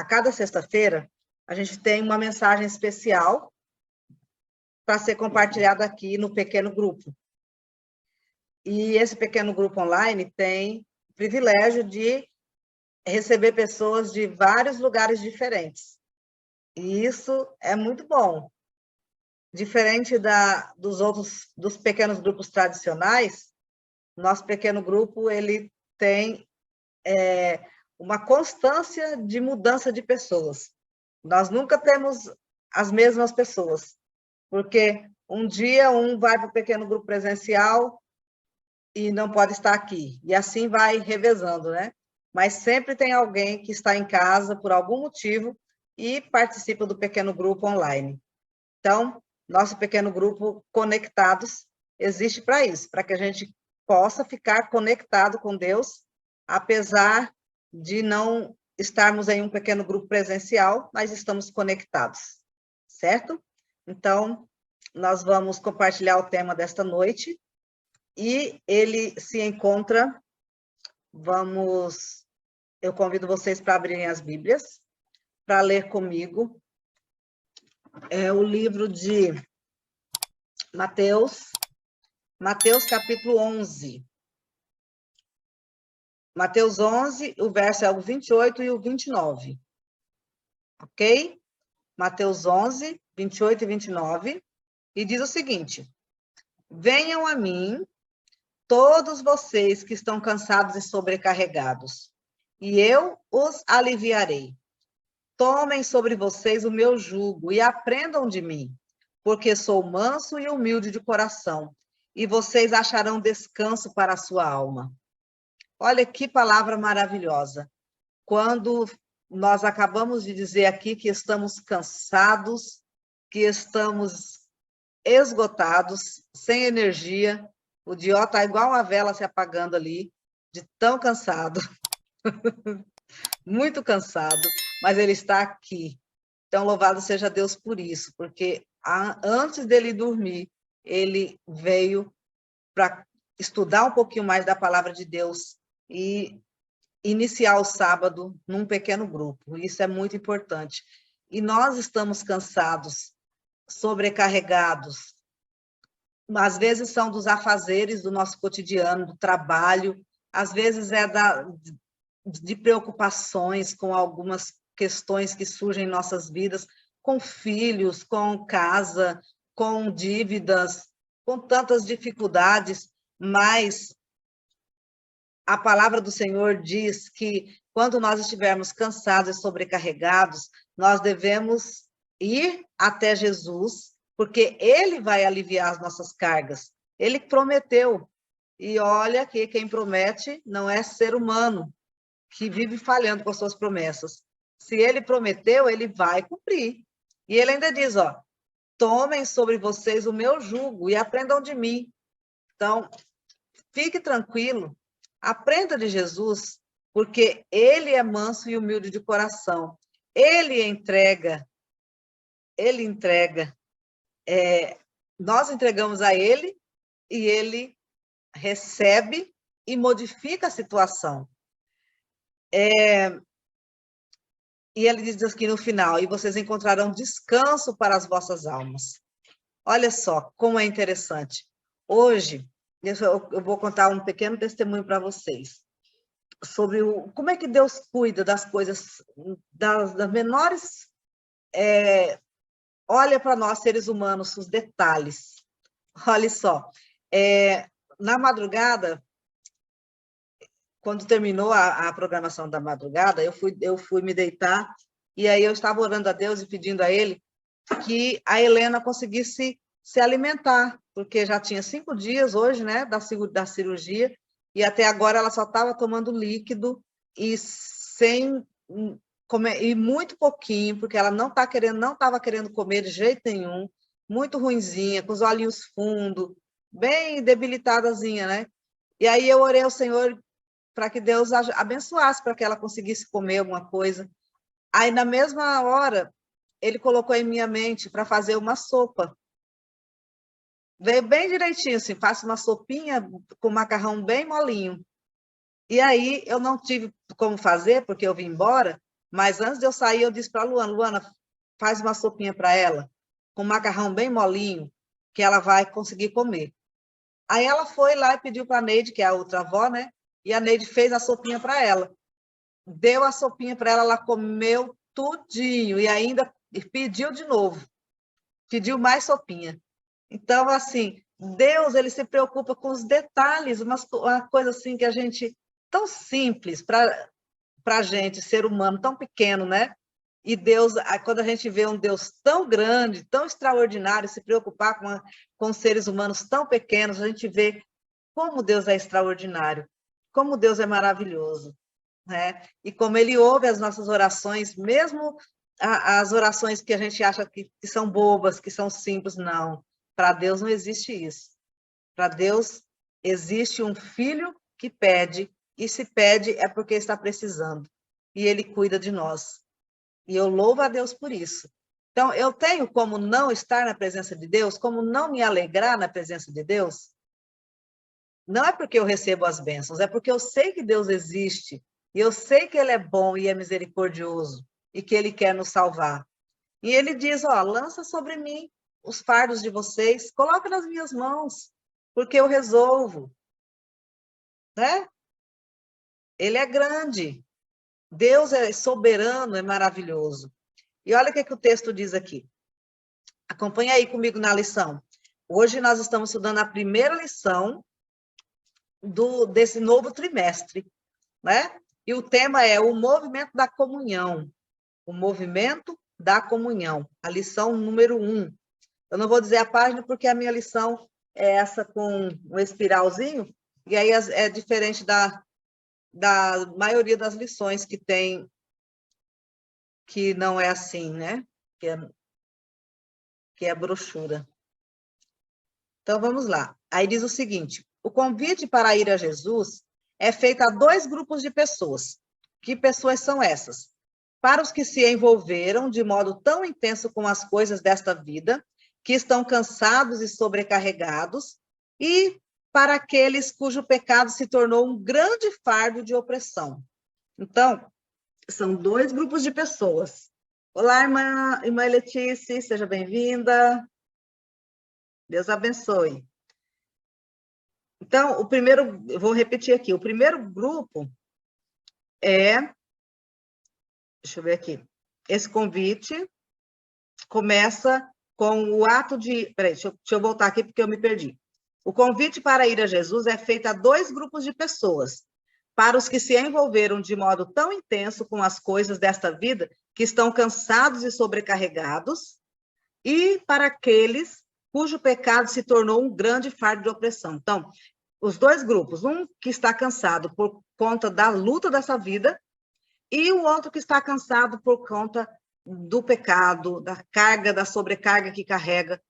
a cada sexta-feira, a gente tem uma mensagem especial para ser compartilhada aqui no pequeno grupo. E esse pequeno grupo online tem o privilégio de receber pessoas de vários lugares diferentes. E isso é muito bom. Diferente dos pequenos grupos tradicionais, nosso pequeno grupo ele tem uma constância de mudança de pessoas. Nós nunca temos as mesmas pessoas, porque um dia um vai para o pequeno grupo presencial e não pode estar aqui, e assim vai revezando, né? Mas sempre tem alguém que está em casa por algum motivo e participa do pequeno grupo online. Então, nosso pequeno grupo Conectados existe para isso, para que a gente possa ficar conectado com Deus, apesar de não estarmos em um pequeno grupo presencial, mas estamos conectados, certo? Então, nós vamos compartilhar o tema desta noite, e ele se encontra, eu convido vocês para abrirem as Bíblias, para ler comigo, o livro de Mateus capítulo 11. Mateus 11, o verso é o 28 e o 29. Ok? Mateus 11, 28 e 29. E diz o seguinte: venham a mim, todos vocês que estão cansados e sobrecarregados, e eu os aliviarei. Tomem sobre vocês o meu jugo e aprendam de mim, porque sou manso e humilde de coração, e vocês acharão descanso para a sua alma. Olha que palavra maravilhosa. Quando nós acabamos de dizer aqui que estamos cansados, que estamos esgotados, sem energia, o Dió está igual uma vela se apagando ali, de tão cansado, muito cansado, mas ele está aqui. Então, louvado seja Deus por isso, porque antes dele dormir, ele veio para estudar um pouquinho mais da palavra de Deus e iniciar o sábado num pequeno grupo. Isso é muito importante. E nós estamos cansados, sobrecarregados. Às vezes são dos afazeres do nosso cotidiano, do trabalho, às vezes é de preocupações com algumas questões que surgem em nossas vidas, com filhos, com casa, com dívidas, com tantas dificuldades, mas a palavra do Senhor diz que quando nós estivermos cansados e sobrecarregados, nós devemos ir até Jesus, porque Ele vai aliviar as nossas cargas. Ele prometeu. E olha que quem promete não é ser humano, que vive falhando com suas promessas. Se Ele prometeu, Ele vai cumprir. E Ele ainda diz, tomem sobre vocês o meu jugo e aprendam de mim. Então, fique tranquilo, aprenda de Jesus, porque Ele é manso e humilde de coração. Ele entrega. Nós entregamos a Ele e Ele recebe e modifica a situação. E Ele diz aqui no final, e vocês encontrarão descanso para as vossas almas. Olha só como é interessante. Hoje, eu vou contar um pequeno testemunho para vocês sobre como é que Deus cuida das coisas, das menores. Olha para nós, seres humanos, os detalhes. Olha só, na madrugada, quando terminou a programação da madrugada, eu fui me deitar, e aí eu estava orando a Deus e pedindo a Ele que a Helena conseguisse se alimentar, porque já tinha 5 dias hoje, né, da cirurgia, e até agora ela só estava tomando líquido e sem comer, e muito pouquinho, porque ela não estava querendo comer de jeito nenhum, muito ruinzinha, com os olhinhos fundos, bem debilitadazinha, né? E aí eu orei ao Senhor para que Deus abençoasse, para que ela conseguisse comer alguma coisa. Aí, na mesma hora, Ele colocou em minha mente para fazer uma sopa. Veio bem direitinho, assim, faço uma sopinha com macarrão bem molinho. E aí, eu não tive como fazer, porque eu vim embora, Mas antes de eu sair, eu disse para a Luana, Luana, faz uma sopinha para ela, com macarrão bem molinho, que ela vai conseguir comer. Aí ela foi lá e pediu para a Neide, que é a outra avó, né? E a Neide fez a sopinha para ela. Deu a sopinha para ela, ela comeu tudinho e ainda pediu de novo. Pediu mais sopinha. Então, assim, Deus, ele se preocupa com os detalhes, uma coisa assim que a gente, tão simples para a gente, ser humano, tão pequeno, né? E Deus, quando a gente vê um Deus tão grande, tão extraordinário, se preocupar com seres humanos tão pequenos, a gente vê como Deus é extraordinário, como Deus é maravilhoso, né? E como Ele ouve as nossas orações, mesmo as orações que a gente acha que são bobas, que são simples, não. Para Deus não existe isso. Para Deus existe um filho que pede, e se pede é porque está precisando, e Ele cuida de nós. E eu louvo a Deus por isso. Então, eu tenho como não estar na presença de Deus, como não me alegrar na presença de Deus? Não é porque eu recebo as bênçãos, é porque eu sei que Deus existe, e eu sei que Ele é bom e é misericordioso, e que Ele quer nos salvar. E Ele diz, ó, lança sobre mim os fardos de vocês, coloca nas minhas mãos, porque eu resolvo, né? Ele é grande, Deus é soberano, é maravilhoso. E olha o que o texto diz aqui. Acompanha aí comigo na lição. Hoje nós estamos estudando a primeira lição desse novo trimestre, né? E o tema é o movimento da comunhão. O movimento da comunhão. A lição número 1. Eu não vou dizer a página porque a minha lição é essa com um espiralzinho, e aí é diferente da maioria das lições que tem, que não é assim, né? Que é brochura. Então, vamos lá. Aí diz o seguinte, o convite para ir a Jesus é feito a 2 grupos de pessoas. Que pessoas são essas? Para os que se envolveram de modo tão intenso com as coisas desta vida, que estão cansados e sobrecarregados, e para aqueles cujo pecado se tornou um grande fardo de opressão. Então, são 2 grupos de pessoas. Olá, irmã Letícia, seja bem-vinda. Deus abençoe. Então, eu vou repetir aqui, o primeiro grupo deixa eu ver aqui, esse convite começa com o ato de, peraí, deixa eu voltar aqui porque eu me perdi. O convite para ir a Jesus é feito a 2 grupos de pessoas, para os que se envolveram de modo tão intenso com as coisas desta vida, que estão cansados e sobrecarregados, e para aqueles cujo pecado se tornou um grande fardo de opressão. Então, os 2 grupos, um que está cansado por conta da luta dessa vida, e o outro que está cansado por conta do pecado, da carga, da sobrecarga que carrega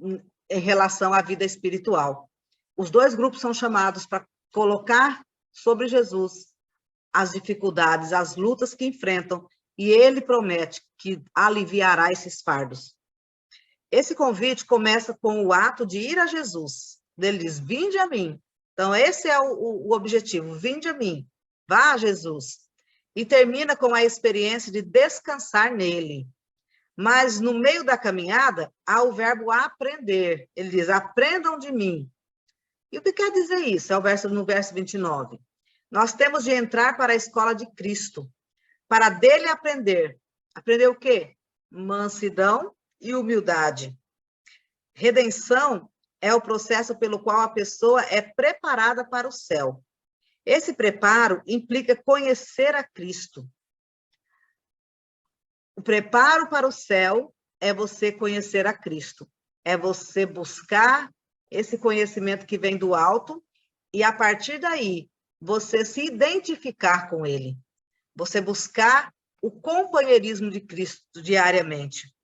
em relação à vida espiritual. Os 2 grupos são chamados para colocar sobre Jesus as dificuldades, as lutas que enfrentam, e ele promete que aliviará esses fardos. Esse convite começa com o ato de ir a Jesus. Ele diz, vinde a mim. Então, esse é o objetivo, vinde a mim, vá a Jesus. E termina com a experiência de descansar nele. Mas, no meio da caminhada, há o verbo aprender. Ele diz, aprendam de mim. E o que quer dizer isso? É no verso 29. Nós temos de entrar para a escola de Cristo, para dele aprender. Aprender o quê? Mansidão e humildade. Redenção é o processo pelo qual a pessoa é preparada para o céu. Esse preparo implica conhecer a Cristo. O preparo para o céu é você conhecer a Cristo. É você buscar esse conhecimento que vem do alto e, a partir daí, você se identificar com ele. Você buscar o companheirismo de Cristo diariamente.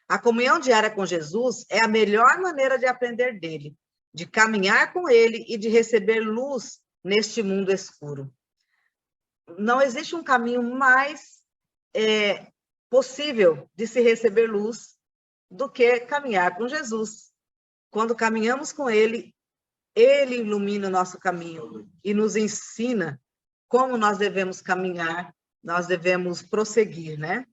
A comunhão diária com Jesus é a melhor maneira de aprender dele, de caminhar com ele e de receber luz neste mundo escuro. Não existe um caminho mais possível de se receber luz do que caminhar com Jesus. Quando caminhamos com ele, ele ilumina o nosso caminho e nos ensina como nós devemos caminhar, nós devemos prosseguir, né?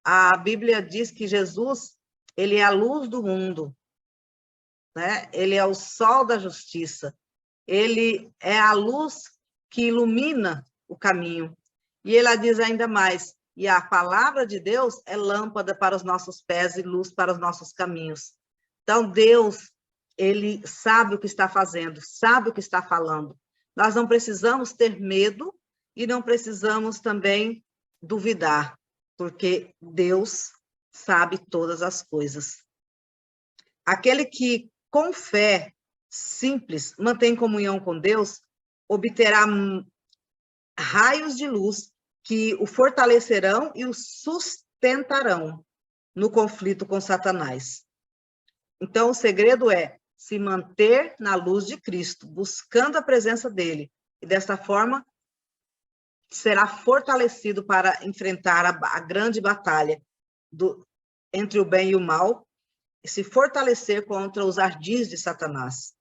A Bíblia diz que Jesus, ele é a luz do mundo, né? Ele é o sol da justiça, ele é a luz que ilumina o caminho. E ele diz ainda mais, e a palavra de Deus é lâmpada para os nossos pés e luz para os nossos caminhos. Então, Deus, ele sabe o que está fazendo, sabe o que está falando. Nós não precisamos ter medo e não precisamos também duvidar, porque Deus sabe todas as coisas. Aquele que, com fé simples, mantém comunhão com Deus, obterá raios de luz que o fortalecerão e o sustentarão no conflito com Satanás. Então, o segredo é se manter na luz de Cristo, buscando a presença dele, e dessa forma será fortalecido para enfrentar a grande batalha entre o bem e o mal, e se fortalecer contra os ardis de Satanás.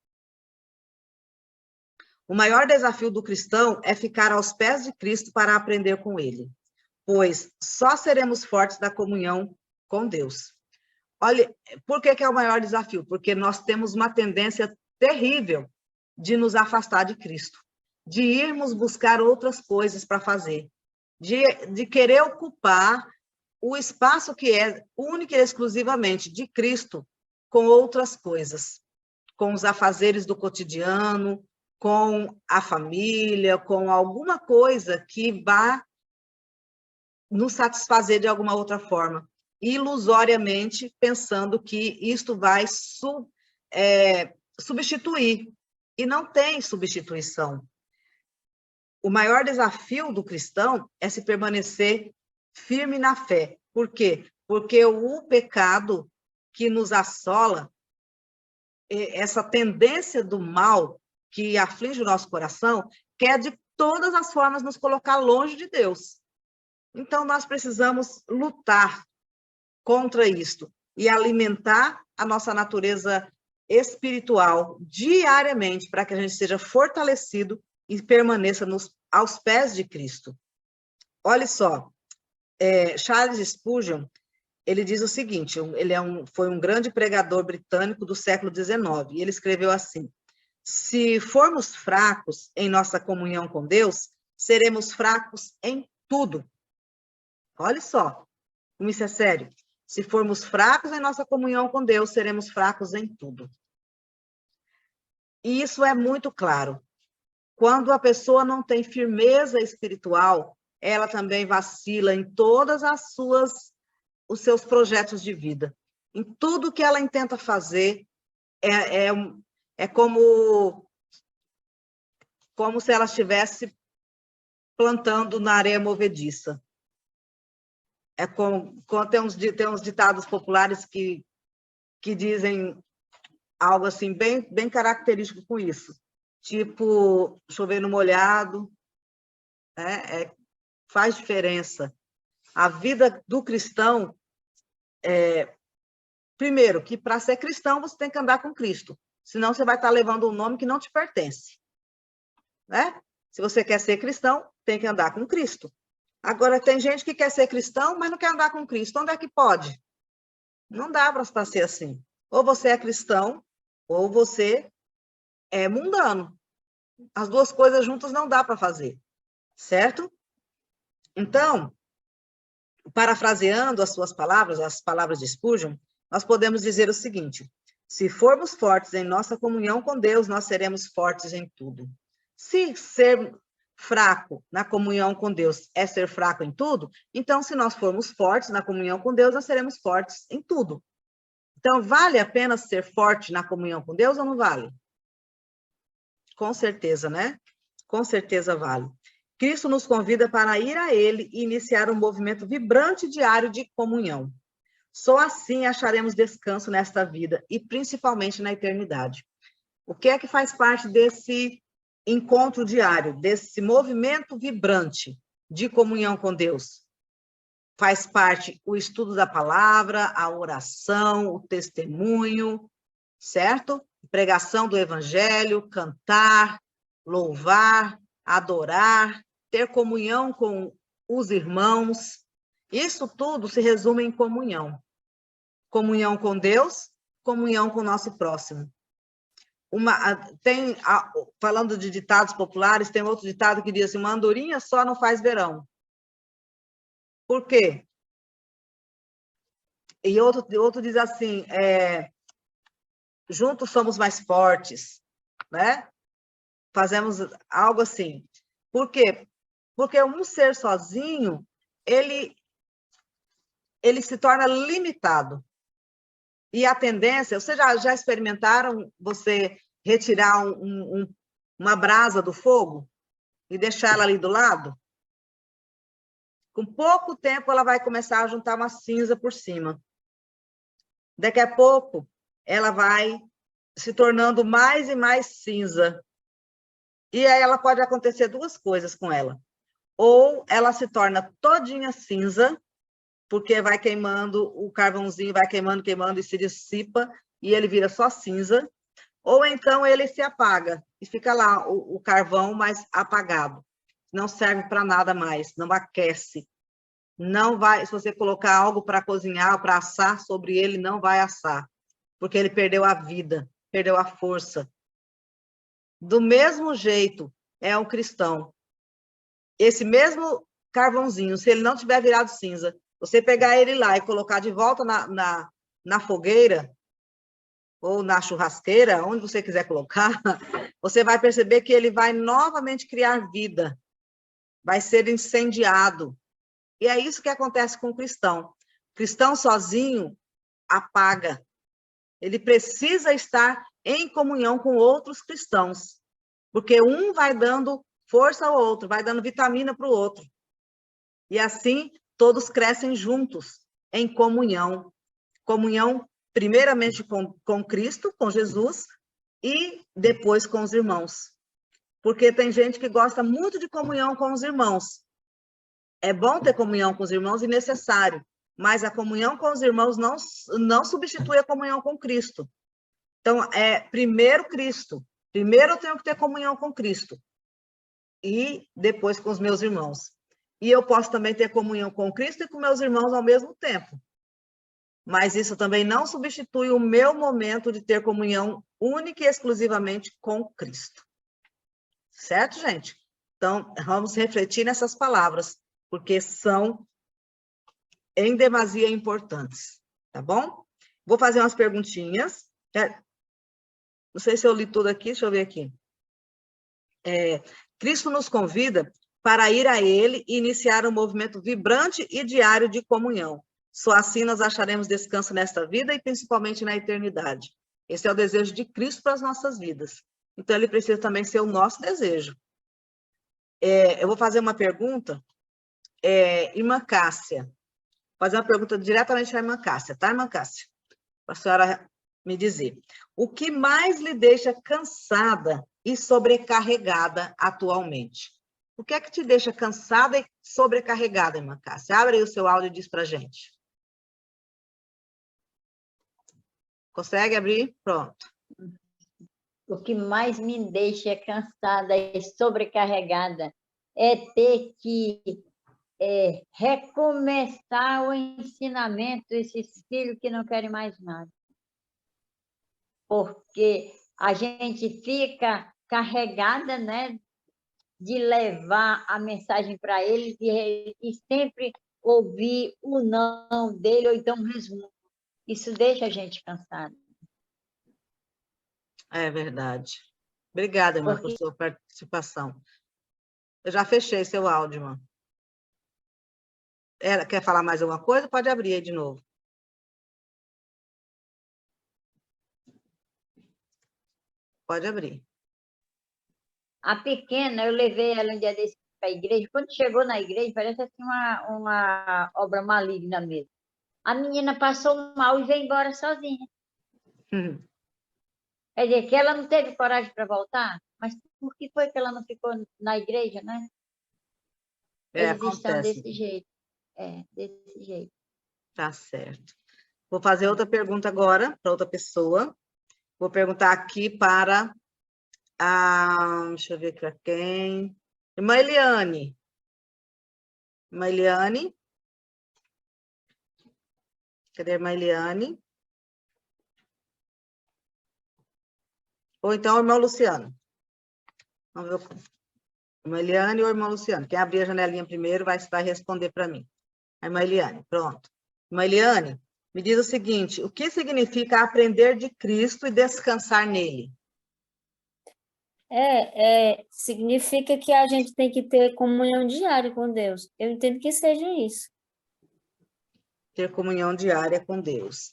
O maior desafio do cristão é ficar aos pés de Cristo para aprender com ele, pois só seremos fortes da comunhão com Deus. Olha, por que é o maior desafio? Porque nós temos uma tendência terrível de nos afastar de Cristo, de irmos buscar outras coisas para fazer, de querer ocupar o espaço que é único e exclusivamente de Cristo com outras coisas, com os afazeres do cotidiano, com a família, com alguma coisa que vá nos satisfazer de alguma outra forma, ilusoriamente pensando que isto vai substituir, e não tem substituição. O maior desafio do cristão é se permanecer firme na fé. Por quê? Porque o pecado que nos assola, essa tendência do mal que aflige o nosso coração, quer de todas as formas nos colocar longe de Deus. Então, nós precisamos lutar contra isto e alimentar a nossa natureza espiritual diariamente para que a gente seja fortalecido e permaneça aos pés de Cristo. Olha só, Charles Spurgeon, ele diz o seguinte, ele foi um grande pregador britânico do século XIX, e ele escreveu assim: se formos fracos em nossa comunhão com Deus, seremos fracos em tudo. Olha só, como isso é sério. Se formos fracos em nossa comunhão com Deus, seremos fracos em tudo. E isso é muito claro. Quando a pessoa não tem firmeza espiritual, ela também vacila em todas os seus projetos de vida. Em tudo que ela intenta fazer, é como se ela estivesse plantando na areia movediça. Tem uns ditados populares que dizem algo assim bem característico com isso. Tipo, chover no molhado, né? Faz diferença. A vida do cristão, primeiro, que para ser cristão você tem que andar com Cristo, senão você vai estar levando um nome que não te pertence. Né? Se você quer ser cristão, tem que andar com Cristo. Agora, tem gente que quer ser cristão, mas não quer andar com Cristo. Onde é que pode? Não dá para ser assim. Ou você é cristão, ou você é mundano. As duas coisas juntas não dá para fazer, certo? Então, parafraseando as suas palavras, as palavras de Spurgeon, nós podemos dizer o seguinte: se formos fortes em nossa comunhão com Deus, nós seremos fortes em tudo. Se ser fraco na comunhão com Deus é ser fraco em tudo, então, se nós formos fortes na comunhão com Deus, nós seremos fortes em tudo. Então, vale a pena ser forte na comunhão com Deus ou não vale? Com certeza, né? Com certeza vale. Cristo nos convida para ir a Ele e iniciar um movimento vibrante diário de comunhão. Só assim acharemos descanso nesta vida e principalmente na eternidade. O que é que faz parte desse encontro diário, desse movimento vibrante de comunhão com Deus? Faz parte o estudo da palavra, a oração, o testemunho, certo? Pregação do evangelho, cantar, louvar, adorar, ter comunhão com os irmãos. Isso tudo se resume em comunhão. Comunhão com Deus, comunhão com o nosso próximo. Falando de ditados populares, tem outro ditado que diz assim, uma andorinha só não faz verão. Por quê? E outro diz assim, juntos somos mais fortes, né? Fazemos algo assim. Por quê? Porque um ser sozinho, ele se torna limitado. E a tendência, vocês já experimentaram você retirar uma brasa do fogo e deixar ela ali do lado? Com pouco tempo, ela vai começar a juntar uma cinza por cima. Daqui a pouco, ela vai se tornando mais e mais cinza. E aí ela pode acontecer duas coisas com ela. Ou ela se torna todinha cinza, porque vai queimando, o carvãozinho vai queimando, queimando e se dissipa, e ele vira só cinza. Ou então ele se apaga, e fica lá o carvão mais apagado. Não serve para nada mais, não aquece. Não vai, se você colocar algo para cozinhar, para assar sobre ele, não vai assar, porque ele perdeu a vida, perdeu a força. Do mesmo jeito, é um cristão. Esse mesmo carvãozinho, se ele não tiver virado cinza, você pegar ele lá e colocar de volta na fogueira, ou na churrasqueira, onde você quiser colocar, você vai perceber que ele vai novamente criar vida, vai ser incendiado. E é isso que acontece com o cristão. O cristão sozinho apaga. Ele precisa estar em comunhão com outros cristãos, porque um vai dando força ao outro, vai dando vitamina para o outro. E assim, todos crescem juntos, em comunhão. Comunhão, primeiramente, com Cristo, com Jesus, e depois com os irmãos. Porque tem gente que gosta muito de comunhão com os irmãos. É bom ter comunhão com os irmãos e necessário, mas a comunhão com os irmãos não substitui a comunhão com Cristo. Então, primeiro Cristo. Primeiro eu tenho que ter comunhão com Cristo. E depois com os meus irmãos. E eu posso também ter comunhão com Cristo e com meus irmãos ao mesmo tempo. Mas isso também não substitui o meu momento de ter comunhão única e exclusivamente com Cristo. Certo, gente? Então, vamos refletir nessas palavras, porque são em demasia importantes, tá bom? Vou fazer umas perguntinhas. Não sei se eu li tudo aqui, deixa eu ver aqui. Cristo nos convida para ir a Ele e iniciar um movimento vibrante e diário de comunhão. Só assim nós acharemos descanso nesta vida e principalmente na eternidade. Esse é o desejo de Cristo para as nossas vidas. Então, ele precisa também ser o nosso desejo. Eu vou fazer uma pergunta, irmã Cássia. Vou fazer uma pergunta diretamente para a irmã Cássia, tá, irmã Cássia? Para a senhora me dizer. O que mais lhe deixa cansada e sobrecarregada atualmente? O que é que te deixa cansada e sobrecarregada, irmã Cássia? Abre aí o seu áudio e diz para a gente. Consegue abrir? Pronto. O que mais me deixa cansada e sobrecarregada é ter que recomeçar o ensinamento desses filhos que não querem mais nada. Porque a gente fica carregada, né, de levar a mensagem para eles e sempre ouvir o não dele, ou então resumo. Isso deixa a gente cansada. É verdade. Obrigada, irmã, por sua participação. Eu já fechei seu áudio, irmã. Quer falar mais alguma coisa? Pode abrir aí de novo. Pode abrir. A pequena, eu levei ela um dia desse para a igreja. Quando chegou na igreja, parece assim uma obra maligna mesmo. A menina passou mal e veio embora sozinha. Quer dizer, que ela não teve coragem para voltar? Mas por que foi que ela não ficou na igreja, né? Eles estão desse jeito. Desse jeito. Tá certo. Vou fazer outra pergunta agora para outra pessoa. Vou perguntar aqui para deixa eu ver para quem. Irmã Eliane. Irmã Eliane? Cadê a irmã Eliane? Ou então o irmão Luciano. Vamos ver. Irmã Eliane ou irmão Luciano? Quem abrir a janelinha primeiro vai responder para mim. A irmã Eliane, pronto. Irmã Eliane, me diz o seguinte, o que significa aprender de Cristo e descansar nele? Significa que a gente tem que ter comunhão diária com Deus. Eu entendo que seja isso. Ter comunhão diária com Deus.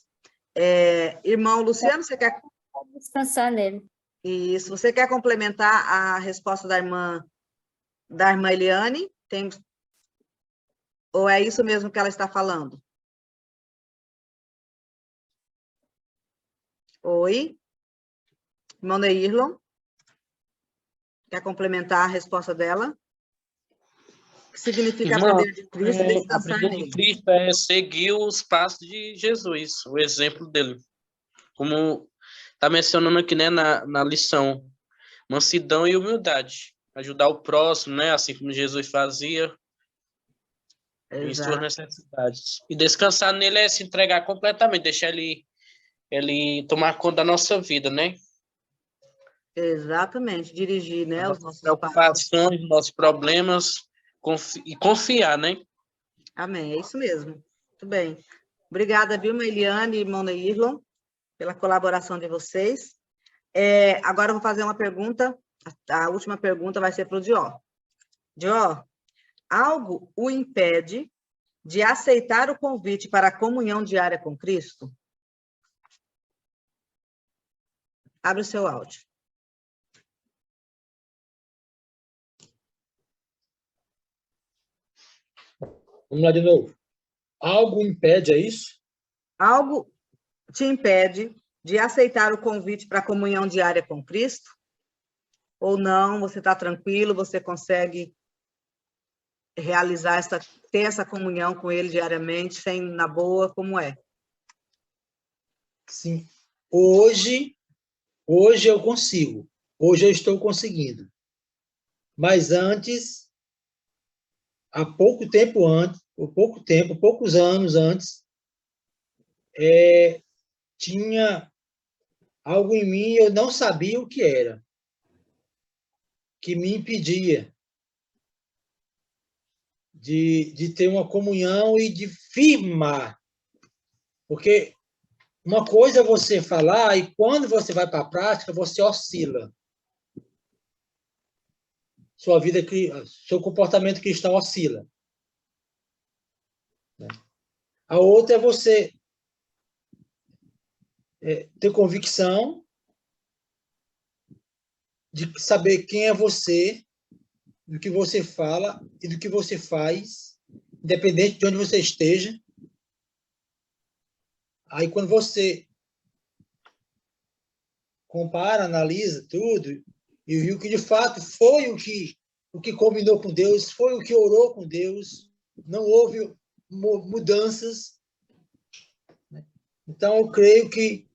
Irmão Luciano, você quer... Descansar nele. Isso. Você quer complementar a resposta da irmã Eliane? Ou é isso mesmo que ela está falando? Oi? Irmão Neirlon? Quer complementar a resposta dela? O que significa aprender de Cristo e descansar aprender nele? de Cristo é seguir os passos de Jesus, o exemplo dele. Como está mencionando aqui, né, na lição, mansidão e humildade. Ajudar o próximo, né, assim como Jesus fazia, em suas necessidades. E descansar nele é se entregar completamente, deixar ele tomar conta da nossa vida, né? Exatamente, dirigir, né, os nossos preocupações, nossos problemas, e confiar, né? Amém, é isso mesmo. Muito bem. Obrigada, viu, Eliane e irmão Neirlon, pela colaboração de vocês. Agora eu vou fazer uma pergunta, a última pergunta vai ser para o Dió. Dió, algo o impede de aceitar o convite para a comunhão diária com Cristo? Abre o seu áudio. Vamos lá de novo. Algo impede, é isso? Algo te impede de aceitar o convite para a comunhão diária com Cristo? Ou não, você está tranquilo, você consegue realizar ter essa comunhão com Ele diariamente, na boa, como é? Sim. Hoje eu consigo. Hoje eu estou conseguindo. Mas antes, poucos anos antes, tinha algo em mim, eu não sabia o que era, que me impedia de ter uma comunhão e de firmar. Porque uma coisa é você falar e quando você vai para a prática, você oscila. Seu comportamento cristão oscila. A outra é você ter convicção de saber quem é você, do que você fala e do que você faz, independente de onde você esteja. Aí, quando você compara, analisa tudo, e viu que, de fato, foi o que combinou com Deus, foi o que orou com Deus, não houve mudanças. Então, eu creio que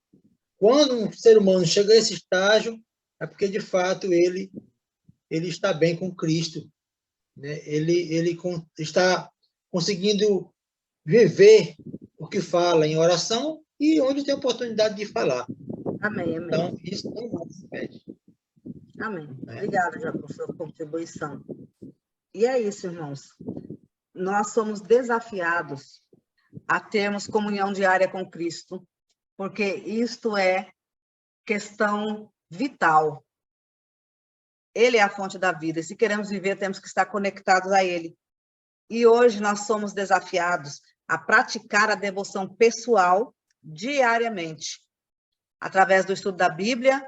quando um ser humano chega a esse estágio, é porque, de fato, ele está bem com Cristo. Né? Ele está conseguindo viver o que fala em oração e onde tem oportunidade de falar. Amém, amém. Então, isso não mais se pede. Amém. Obrigada, já, por sua contribuição. E é isso, irmãos. Nós somos desafiados a termos comunhão diária com Cristo, porque isto é questão vital. Ele é a fonte da vida, e se queremos viver, temos que estar conectados a Ele. E hoje nós somos desafiados a praticar a devoção pessoal diariamente, através do estudo da Bíblia,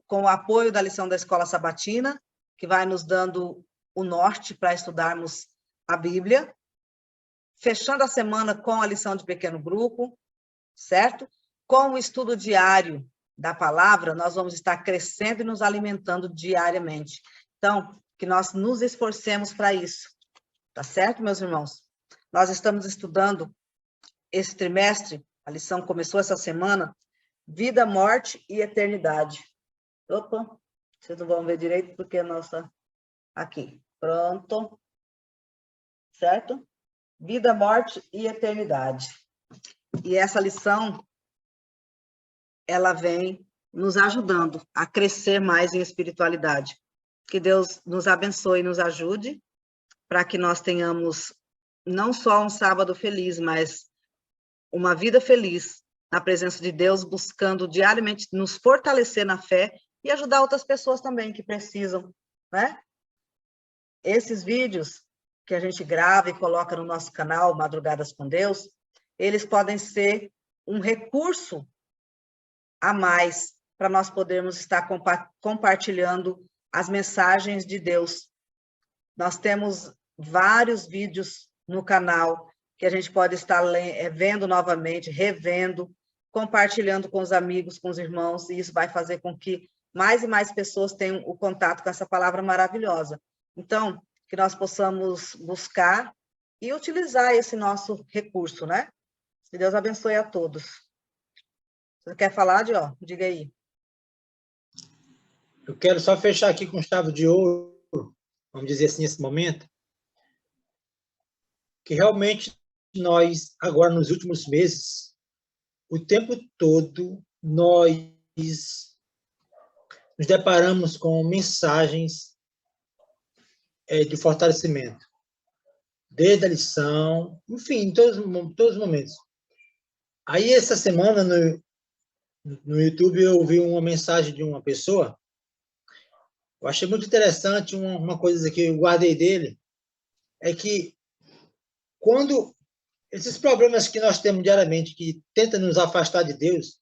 com o apoio da lição da Escola Sabatina, que vai nos dando o norte para estudarmos a Bíblia, fechando a semana com a lição de pequeno grupo, certo? Com o estudo diário da palavra, nós vamos estar crescendo e nos alimentando diariamente. Então, que nós nos esforcemos para isso, tá certo, meus irmãos? Nós estamos estudando esse trimestre, a lição começou essa semana, vida, morte e eternidade. Opa, vocês não vão ver direito porque a nossa... Aqui, pronto. certo? Vida, morte e eternidade. E essa lição, ela vem nos ajudando a crescer mais em espiritualidade. Que Deus nos abençoe e nos ajude para que nós tenhamos não só um sábado feliz, mas uma vida feliz na presença de Deus, buscando diariamente nos fortalecer na fé e ajudar outras pessoas também que precisam, né? Esses vídeos que a gente grava e coloca no nosso canal, Madrugadas com Deus, eles podem ser um recurso a mais para nós podermos estar compartilhando as mensagens de Deus. Nós temos vários vídeos no canal que a gente pode estar vendo novamente, revendo, compartilhando com os amigos, com os irmãos, e isso vai fazer com que mais e mais pessoas tenham o contato com essa palavra maravilhosa. Então, que nós possamos buscar e utilizar esse nosso recurso, né? Que Deus abençoe a todos. Você quer falar, Dio? Diga aí. Eu quero só fechar aqui com chave de ouro, vamos dizer assim, nesse momento, que realmente nós, agora nos últimos meses, o tempo todo, nós nos deparamos com mensagens de fortalecimento, desde a lição, enfim, em todos os momentos. Aí, essa semana, no YouTube, eu ouvi uma mensagem de uma pessoa, eu achei muito interessante, uma coisa que eu guardei dele, é que quando esses problemas que nós temos diariamente, que tentam nos afastar de Deus,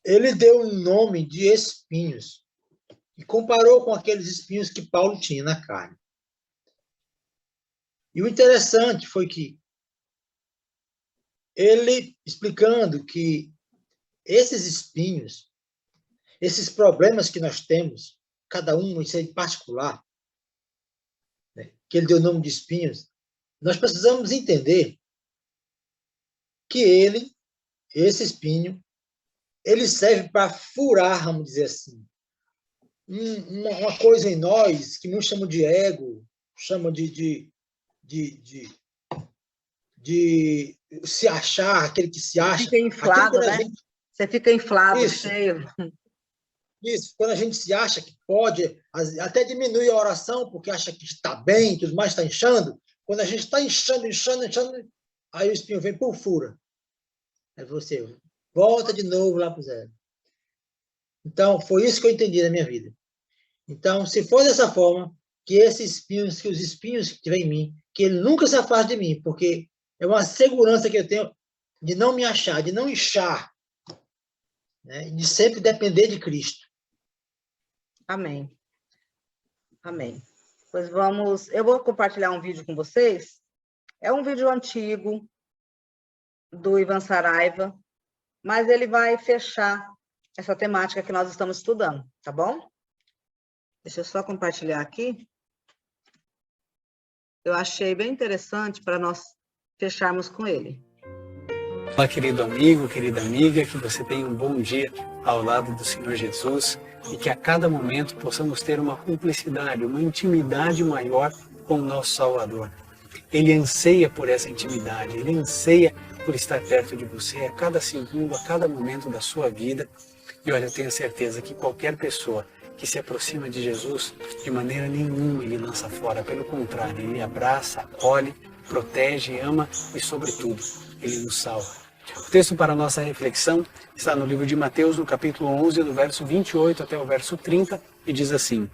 ele deu um nome de espinhos, e comparou com aqueles espinhos que Paulo tinha na carne. E o interessante foi que ele explicando que esses espinhos, esses problemas que nós temos, cada um em particular, né, que ele deu o nome de espinhos, nós precisamos entender que esse espinho, ele serve para furar, vamos dizer assim, uma coisa em nós que muitos chamam de ego, chamam de se achar, aquele que se acha. Fica inflado, né? Você fica inflado, Isso. cheio. Isso, quando a gente se acha que pode, até diminui a oração, porque acha que está bem, tudo mais está inchando. Quando a gente está inchando, aí o espinho vem por fura. Aí você volta de novo lá para o zero. Então, foi isso que eu entendi na minha vida. Então, se for dessa forma, que os espinhos que tiver em mim, que ele nunca se afaste de mim, porque é uma segurança que eu tenho de não me achar, de não inchar, né? De sempre depender de Cristo. Amém. Amém. Pois vamos... Eu vou compartilhar um vídeo com vocês. É um vídeo antigo do Ivan Saraiva, mas ele vai fechar essa temática que nós estamos estudando, tá bom? Deixa eu só compartilhar aqui. Eu achei bem interessante para nós fecharmos com ele. Olá, querido amigo, querida amiga, que você tenha um bom dia ao lado do Senhor Jesus e que a cada momento possamos ter uma cumplicidade, uma intimidade maior com o nosso Salvador. Ele anseia por essa intimidade, ele anseia por estar perto de você a cada segundo, a cada momento da sua vida. E olha, eu tenho certeza que qualquer pessoa que se aproxima de Jesus, de maneira nenhuma ele lança fora, pelo contrário, ele abraça, acolhe, protege, ama e, sobretudo, ele nos salva. O texto para a nossa reflexão está no livro de Mateus, no capítulo 11, do verso 28 até o verso 30, e diz assim: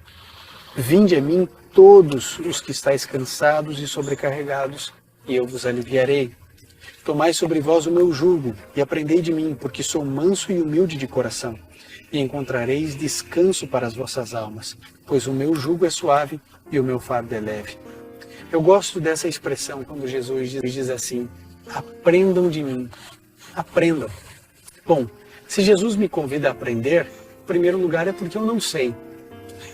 Vinde a mim todos os que estáis cansados e sobrecarregados, e eu vos aliviarei. Tomai sobre vós o meu jugo e aprendei de mim, porque sou manso e humilde de coração, e encontrareis descanso para as vossas almas, pois o meu jugo é suave e o meu fardo é leve. Eu gosto dessa expressão quando Jesus diz assim: aprendam de mim. Aprendam. Bom, se Jesus me convida a aprender, em primeiro lugar é porque eu não sei.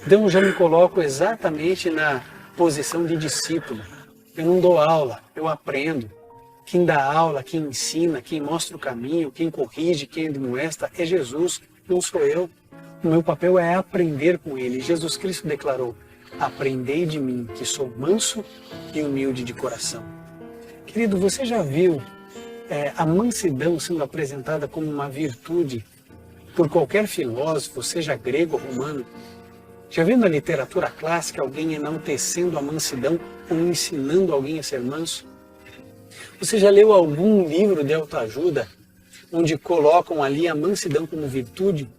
Então eu já me coloco exatamente na posição de discípulo. Eu não dou aula, eu aprendo. Quem dá aula, quem ensina, quem mostra o caminho, quem corrige, quem admoesta é Jesus, não sou eu. O meu papel é aprender com ele. Jesus Cristo declarou: aprendei de mim, que sou manso e humilde de coração. Querido, você já viu a mansidão sendo apresentada como uma virtude por qualquer filósofo, seja grego ou romano? Já viu na literatura clássica alguém enaltecendo a mansidão ou ensinando alguém a ser manso? Você já leu algum livro de autoajuda onde colocam ali a mansidão como virtude?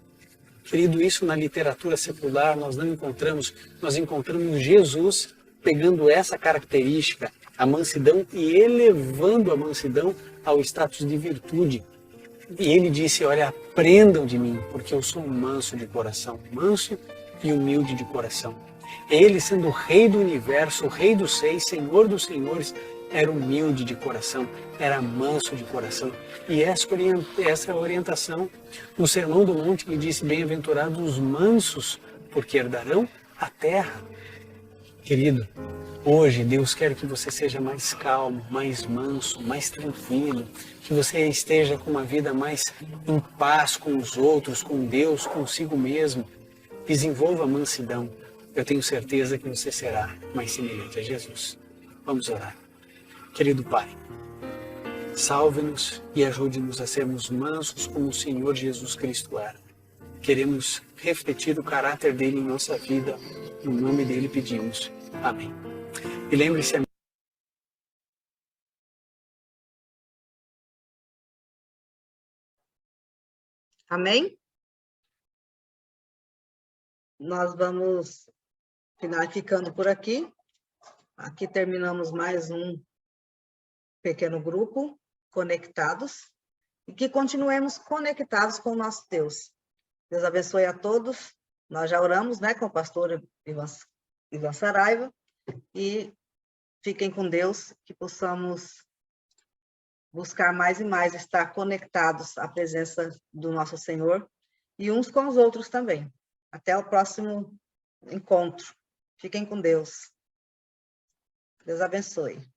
Querido, isso na literatura secular nós não encontramos. Nós encontramos Jesus pegando essa característica, a mansidão, e elevando a mansidão ao status de virtude. E ele disse, olha, aprendam de mim, porque eu sou manso de coração, manso e humilde de coração. Ele, sendo o rei do universo, o rei dos seis, senhor dos senhores, era humilde de coração, era manso de coração. E essa é a orientação no Sermão do Monte, que disse, bem-aventurados os mansos, porque herdarão a terra. Querido, hoje Deus quer que você seja mais calmo, mais manso, mais tranquilo, que você esteja com uma vida mais em paz com os outros, com Deus, consigo mesmo. Desenvolva a mansidão. Eu tenho certeza que você será mais semelhante a Jesus. Vamos orar. Querido Pai, salve-nos e ajude-nos a sermos mansos como o Senhor Jesus Cristo era. Queremos refletir o caráter dele em nossa vida. Em nome dele pedimos. Amém. E lembre-se, Amém? Nós vamos ficando por aqui. Aqui terminamos mais um pequeno grupo, conectados, e que continuemos conectados com o nosso Deus. Deus abençoe a todos. Nós já oramos, né, com o pastor Ivan Saraiva, e fiquem com Deus, que possamos buscar mais e mais estar conectados à presença do nosso Senhor e uns com os outros também. Até o próximo encontro. Fiquem com Deus. Deus abençoe.